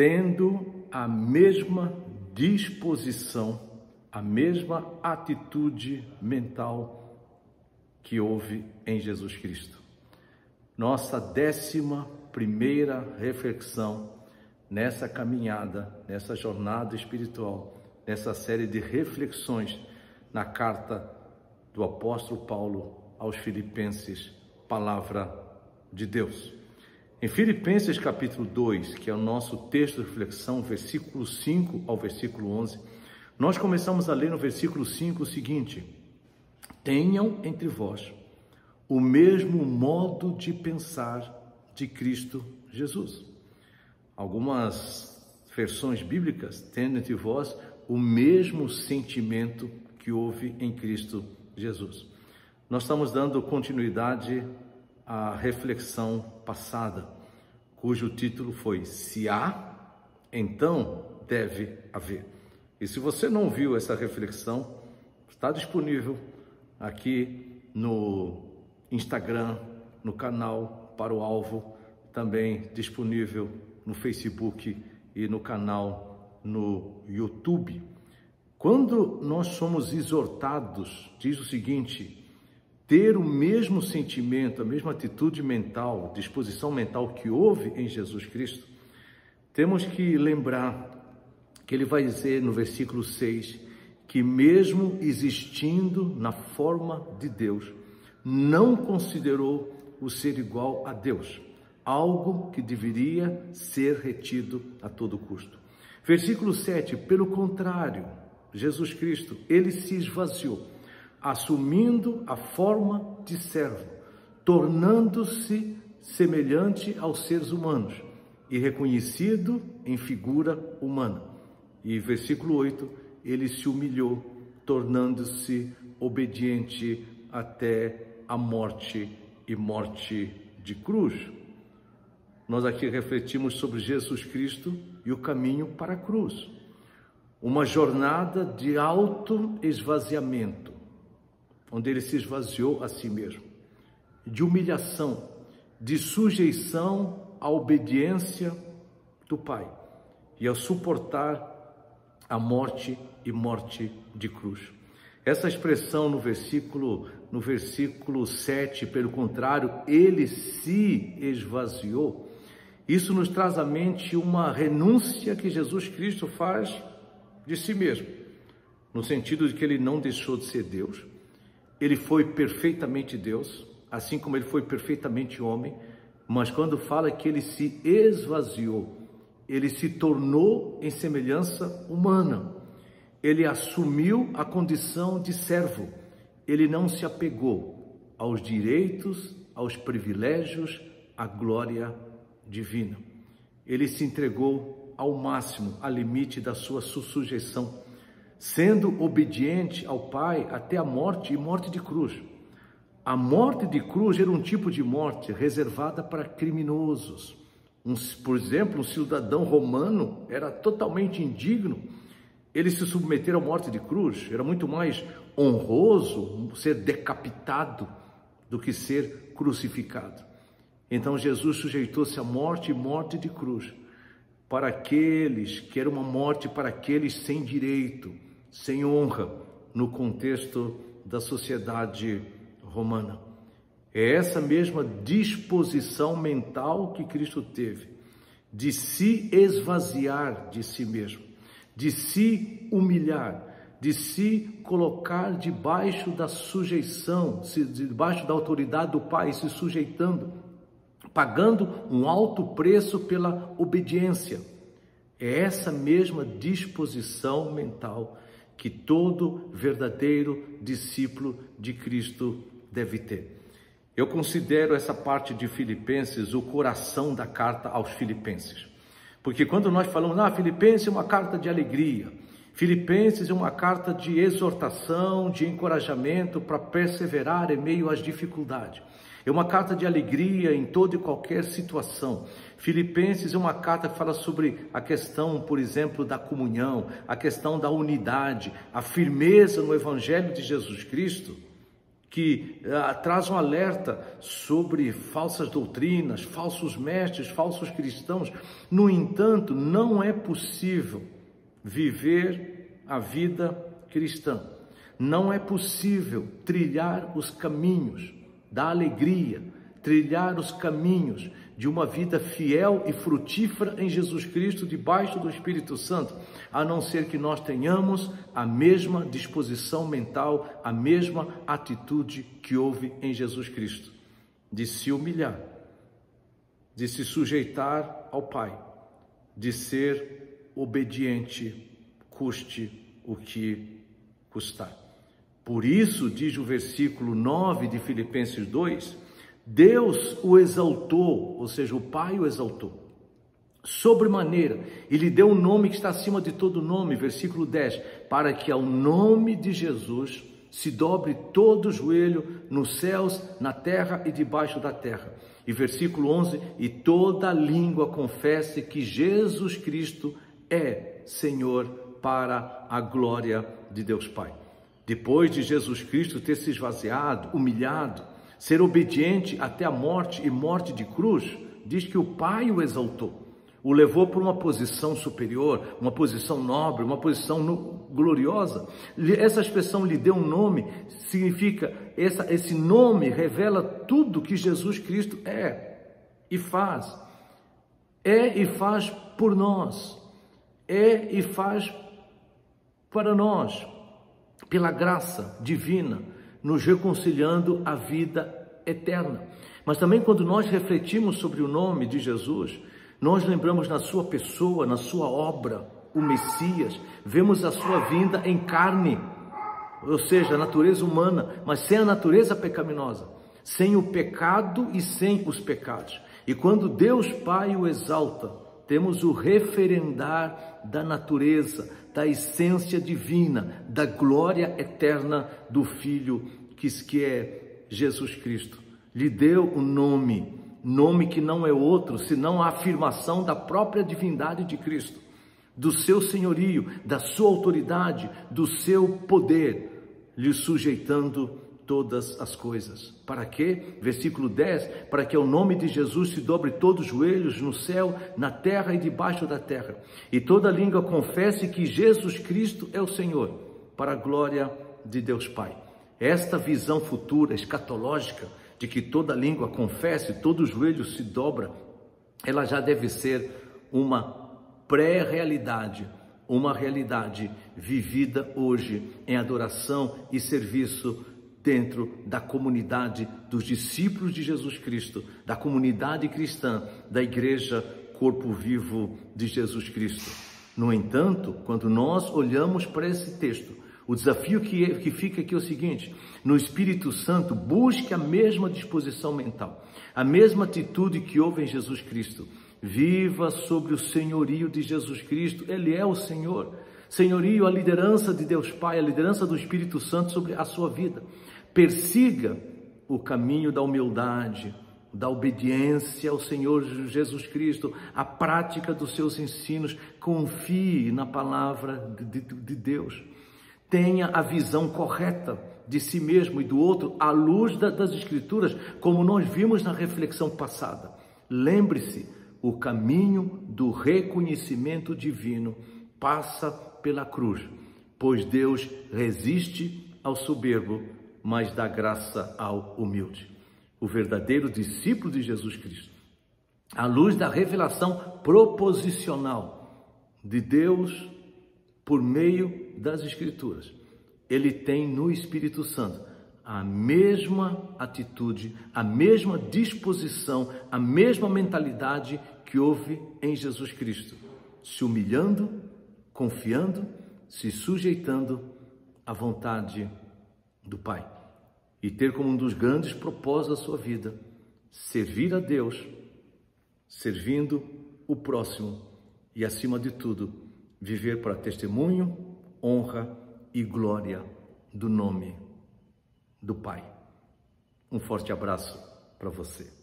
tendo a mesma disposição, a mesma atitude mental que houve em Jesus Cristo. Nossa 11ª reflexão nessa caminhada, nessa jornada espiritual, nessa série de reflexões na carta do apóstolo Paulo aos Filipenses, palavra de Deus. Em Filipenses capítulo 2, que é o nosso texto de reflexão, versículo 5 ao versículo 11, nós começamos a ler no versículo 5 o seguinte: tenham entre vós o mesmo modo de pensar de Cristo Jesus. Algumas versões bíblicas têm entre vós o mesmo sentimento que houve em Cristo Jesus. Nós estamos dando continuidade à reflexão passada, cujo título foi Se há, então deve haver. E se você não viu essa reflexão, está disponível aqui no Instagram, no canal Para o Alvo, também disponível no Facebook e no canal no YouTube. Quando nós somos exortados, diz o seguinte: ter o mesmo sentimento, a mesma atitude mental, disposição mental que houve em Jesus Cristo, temos que lembrar que ele vai dizer no versículo 6 que mesmo existindo na forma de Deus, não considerou o ser igual a Deus, algo que deveria ser retido a todo custo. Versículo 7, pelo contrário, Jesus Cristo, ele se esvaziou, assumindo a forma de servo, tornando-se semelhante aos seres humanos e reconhecido em figura humana. E versículo 8, ele se humilhou, tornando-se obediente até a morte e morte de cruz. Nós aqui refletimos sobre Jesus Cristo e o caminho para a cruz. Uma jornada de auto-esvaziamento, onde ele se esvaziou a si mesmo, de humilhação, de sujeição à obediência do Pai e a suportar a morte e morte de cruz. Essa expressão no versículo 7, pelo contrário, ele se esvaziou, isso nos traz à mente uma renúncia que Jesus Cristo faz de si mesmo, no sentido de que ele não deixou de ser Deus, ele foi perfeitamente Deus, assim como ele foi perfeitamente homem, mas quando fala que ele se esvaziou, ele se tornou em semelhança humana, ele assumiu a condição de servo, ele não se apegou aos direitos, aos privilégios, à glória divina. Ele se entregou ao máximo, ao limite da sua sujeição, sendo obediente ao Pai até a morte e morte de cruz. A morte de cruz era um tipo de morte reservada para criminosos. Por exemplo, um cidadão romano era totalmente indigno ele se submeter à morte de cruz. Era muito mais honroso ser decapitado do que ser crucificado. Então Jesus sujeitou-se à morte e morte de cruz para aqueles que era uma morte para aqueles sem direito, sem honra, no contexto da sociedade romana. É essa mesma disposição mental que Cristo teve, de se esvaziar de si mesmo, de se humilhar, de se colocar debaixo da sujeição, debaixo da autoridade do Pai, se sujeitando, pagando um alto preço pela obediência. É essa mesma disposição mental que todo verdadeiro discípulo de Cristo deve ter. Eu considero essa parte de Filipenses o coração da carta aos Filipenses. Porque quando nós falamos, Filipenses é uma carta de alegria, Filipenses é uma carta de exortação, de encorajamento para perseverar em meio às dificuldades. É uma carta de alegria em toda e qualquer situação. Filipenses é uma carta que fala sobre a questão, por exemplo, da comunhão, a questão da unidade, a firmeza no Evangelho de Jesus Cristo. que traz um alerta sobre falsas doutrinas, falsos mestres, falsos cristãos. No entanto, não é possível viver a vida cristã. Não é possível trilhar os caminhos da alegria, trilhar os caminhos de uma vida fiel e frutífera em Jesus Cristo, debaixo do Espírito Santo, a não ser que nós tenhamos a mesma disposição mental, a mesma atitude que houve em Jesus Cristo, de se humilhar, de se sujeitar ao Pai, de ser obediente, custe o que custar. Por isso, diz o versículo 9 de Filipenses 2, Deus o exaltou, ou seja, o Pai o exaltou, sobremaneira, e lhe deu um nome que está acima de todo nome, versículo 10, para que ao nome de Jesus se dobre todo o joelho nos céus, na terra e debaixo da terra. E versículo 11, e toda língua confesse que Jesus Cristo é Senhor, para a glória de Deus Pai. Depois de Jesus Cristo ter se esvaziado, humilhado, ser obediente até a morte e morte de cruz, diz que o Pai o exaltou, o levou para uma posição superior, uma posição nobre, uma posição gloriosa. Essa expressão lhe deu um nome, significa, esse nome revela tudo que Jesus Cristo é e faz. É e faz por nós, é e faz para nós, pela graça divina, nos reconciliando à vida eterna. Mas também quando nós refletimos sobre o nome de Jesus, nós lembramos na sua pessoa, na sua obra, o Messias, vemos a sua vinda em carne, ou seja, a natureza humana, mas sem a natureza pecaminosa, sem o pecado e sem os pecados. E quando Deus Pai o exalta, temos o referendar da natureza, da essência divina, da glória eterna do Filho que é Jesus Cristo. Lhe deu o nome que não é outro, senão a afirmação da própria divindade de Cristo, do seu senhorio, da sua autoridade, do seu poder, lhe sujeitando todas as coisas. Para quê? Versículo 10, para que ao nome de Jesus se dobre todos os joelhos no céu, na terra e debaixo da terra, e toda língua confesse que Jesus Cristo é o Senhor, para a glória de Deus Pai. Esta visão futura, escatológica, de que toda língua confesse, todo joelho se dobra, ela já deve ser uma pré-realidade, uma realidade vivida hoje em adoração e serviço dentro da comunidade dos discípulos de Jesus Cristo, da comunidade cristã, da igreja corpo vivo de Jesus Cristo. No entanto, quando nós olhamos para esse texto, o desafio que fica aqui é o seguinte: no Espírito Santo, busque a mesma disposição mental, a mesma atitude que houve em Jesus Cristo. Viva sobre o senhorio de Jesus Cristo, Ele é o Senhor. Senhorio, a liderança de Deus Pai, a liderança do Espírito Santo sobre a sua vida. Persiga o caminho da humildade, da obediência ao Senhor Jesus Cristo, a prática dos seus ensinos. Confie na palavra de Deus. Tenha a visão correta de si mesmo e do outro à luz das Escrituras, como nós vimos na reflexão passada. Lembre-se, o caminho do reconhecimento divino passa pela cruz, pois Deus resiste ao soberbo, mas dá graça ao humilde. O verdadeiro discípulo de Jesus Cristo, à luz da revelação proposicional de Deus por meio das Escrituras, ele tem no Espírito Santo a mesma atitude, a mesma disposição, a mesma mentalidade que houve em Jesus Cristo, se humilhando, confiando, se sujeitando à vontade do Pai, e ter como um dos grandes propósitos da sua vida servir a Deus, servindo o próximo e, acima de tudo, viver para testemunho, honra e glória do nome do Pai. Um forte abraço para você.